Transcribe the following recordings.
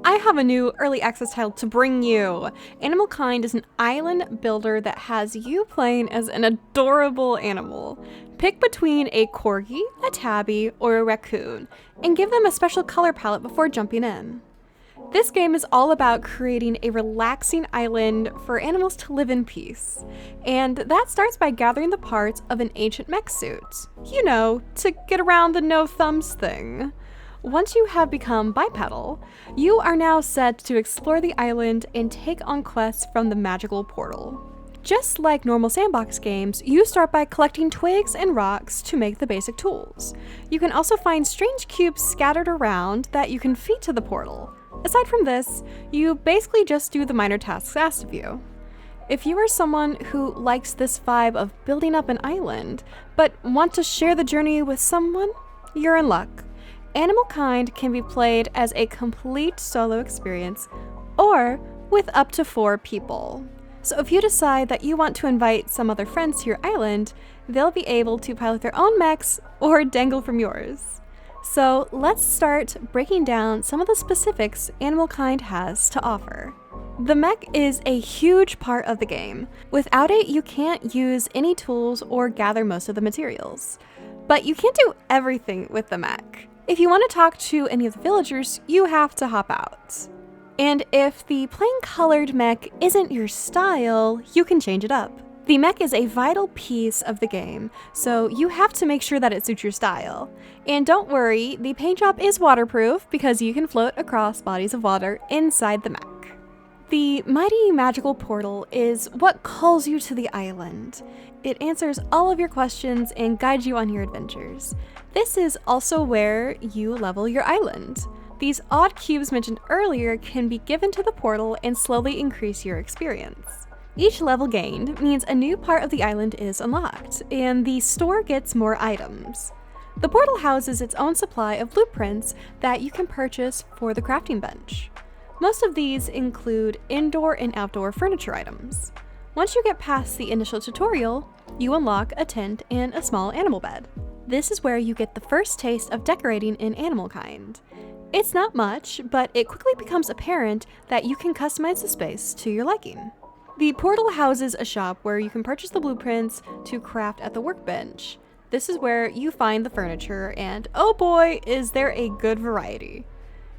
I have a new early access title to bring you. Animalkind is an island builder that has you playing as an adorable animal. Pick between a corgi, a tabby, or a raccoon, and give them a special color palette before jumping in. This game is all about creating a relaxing island for animals to live in peace. And that starts by gathering the parts of an ancient mech suit. You know, to get around the no thumbs thing. Once you have become bipedal, you are now set to explore the island and take on quests from the magical portal. Just like normal sandbox games, you start by collecting twigs and rocks to make the basic tools. You can also find strange cubes scattered around that you can feed to the portal. Aside from this, you basically just do the minor tasks asked of you. If you are someone who likes this vibe of building up an island, but want to share the journey with someone, you're in luck. Animalkind can be played as a complete solo experience or with up to 4 people. So if you decide that you want to invite some other friends to your island, they'll be able to pilot their own mechs or dangle from yours. So let's start breaking down some of the specifics Animalkind has to offer. The mech is a huge part of the game. Without it, you can't use any tools or gather most of the materials. But you can't do everything with the mech. If you want to talk to any of the villagers, you have to hop out. And if the plain colored mech isn't your style, you can change it up. The mech is a vital piece of the game, so you have to make sure that it suits your style. And don't worry, the paint job is waterproof because you can float across bodies of water inside the mech. The mighty magical portal is what calls you to the island. It answers all of your questions and guides you on your adventures. This is also where you level your island. These odd cubes mentioned earlier can be given to the portal and slowly increase your experience. Each level gained means a new part of the island is unlocked, and the store gets more items. The portal houses its own supply of blueprints that you can purchase for the crafting bench. Most of these include indoor and outdoor furniture items. Once you get past the initial tutorial, you unlock a tent and a small animal bed. This is where you get the first taste of decorating in Animalkind. It's not much, but it quickly becomes apparent that you can customize the space to your liking. The portal houses a shop where you can purchase the blueprints to craft at the workbench. This is where you find the furniture, and oh boy, is there a good variety.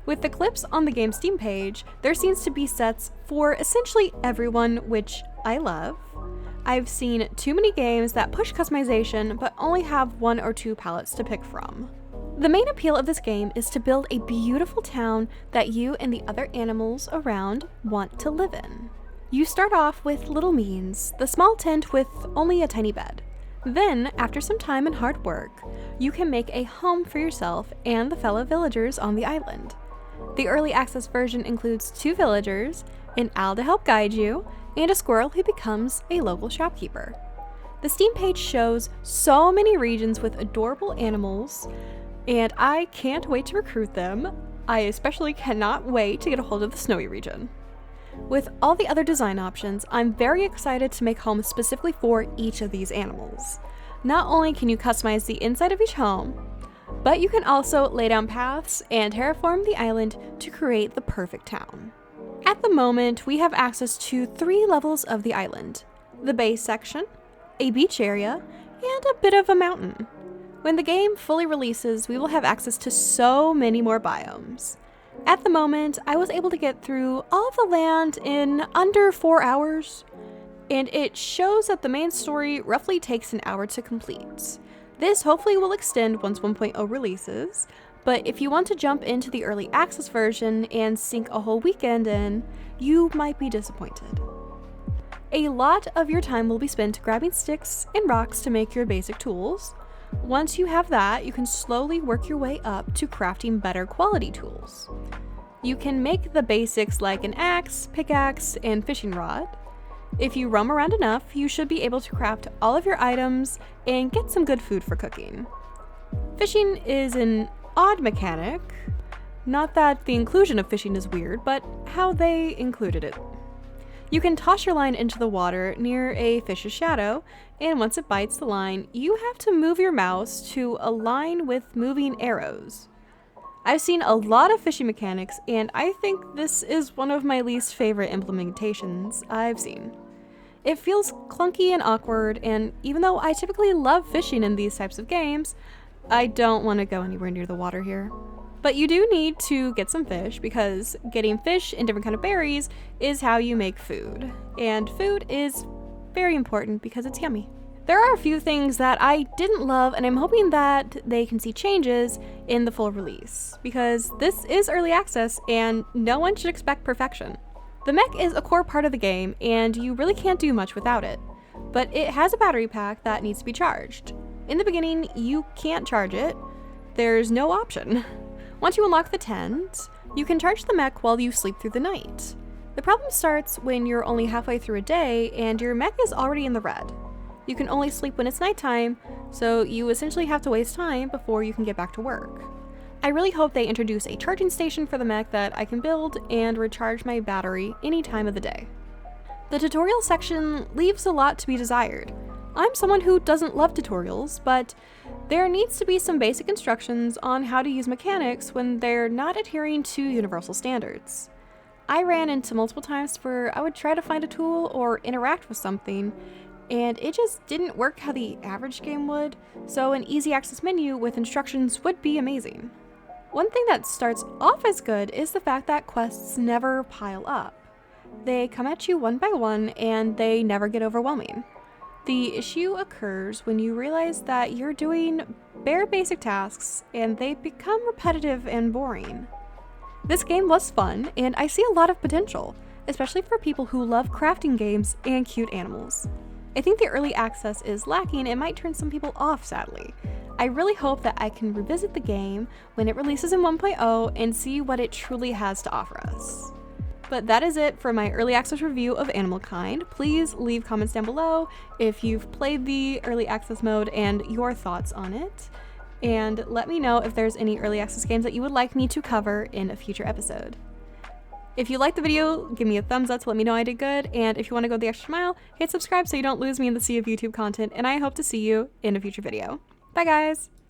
With the clips on the game's Steam page, there seems to be sets for essentially everyone, which I love. I've seen too many games that push customization but only have 1 or 2 palettes to pick from. The main appeal of this game is to build a beautiful town that you and the other animals around want to live in. You start off with Little Means, the small tent with only a tiny bed. Then, after some time and hard work, you can make a home for yourself and the fellow villagers on the island. The early access version includes 2 villagers, an owl to help guide you, and a squirrel who becomes a local shopkeeper. The Steam page shows so many regions with adorable animals, and I can't wait to recruit them. I especially cannot wait to get a hold of the snowy region. With all the other design options, I'm very excited to make homes specifically for each of these animals. Not only can you customize the inside of each home, but you can also lay down paths and terraform the island to create the perfect town. At the moment, we have access to 3 levels of the island: the base section, a beach area, and a bit of a mountain. When the game fully releases, we will have access to so many more biomes. At the moment, I was able to get through all of the land in under 4 hours, and it shows that the main story roughly takes an hour to complete. This hopefully will extend once 1.0 releases, but if you want to jump into the early access version and sink a whole weekend in, you might be disappointed. A lot of your time will be spent grabbing sticks and rocks to make your basic tools. Once you have that, you can slowly work your way up to crafting better quality tools. You can make the basics like an axe, pickaxe, and fishing rod. If you roam around enough, you should be able to craft all of your items and get some good food for cooking. Fishing is an odd mechanic. Not that the inclusion of fishing is weird, but how they included it. You can toss your line into the water near a fish's shadow, and once it bites the line, you have to move your mouse to align with moving arrows. I've seen a lot of fishing mechanics, and I think this is one of my least favorite implementations I've seen. It feels clunky and awkward, and even though I typically love fishing in these types of games, I don't want to go anywhere near the water here. But you do need to get some fish, because getting fish and different kind of berries is how you make food. And food is very important because it's yummy. There are a few things that I didn't love, and I'm hoping that they can see changes in the full release, because this is early access and no one should expect perfection. The mech is a core part of the game, and you really can't do much without it, but it has a battery pack that needs to be charged. In the beginning, you can't charge it. There's no option. Once you unlock the tent, you can charge the mech while you sleep through the night. The problem starts when you're only halfway through a day and your mech is already in the red. You can only sleep when it's nighttime, so you essentially have to waste time before you can get back to work. I really hope they introduce a charging station for the mech that I can build and recharge my battery any time of the day. The tutorial section leaves a lot to be desired. I'm someone who doesn't love tutorials, but there needs to be some basic instructions on how to use mechanics when they're not adhering to universal standards. I ran into multiple times where I would try to find a tool or interact with something, and it just didn't work how the average game would, so an easy access menu with instructions would be amazing. One thing that starts off as good is the fact that quests never pile up. They come at you one by one, and they never get overwhelming. The issue occurs when you realize that you're doing bare basic tasks, and they become repetitive and boring. This game was fun, and I see a lot of potential, especially for people who love crafting games and cute animals. I think the early access is lacking and might turn some people off, sadly. I really hope that I can revisit the game when it releases in 1.0 and see what it truly has to offer us. But that is it for my early access review of Animalkind. Please leave comments down below if you've played the early access mode and your thoughts on it. And let me know if there's any early access games that you would like me to cover in a future episode. If you liked the video, give me a thumbs up to let me know I did good, and if you want to go the extra mile, hit subscribe so you don't lose me in the sea of YouTube content, and I hope to see you in a future video. Bye guys!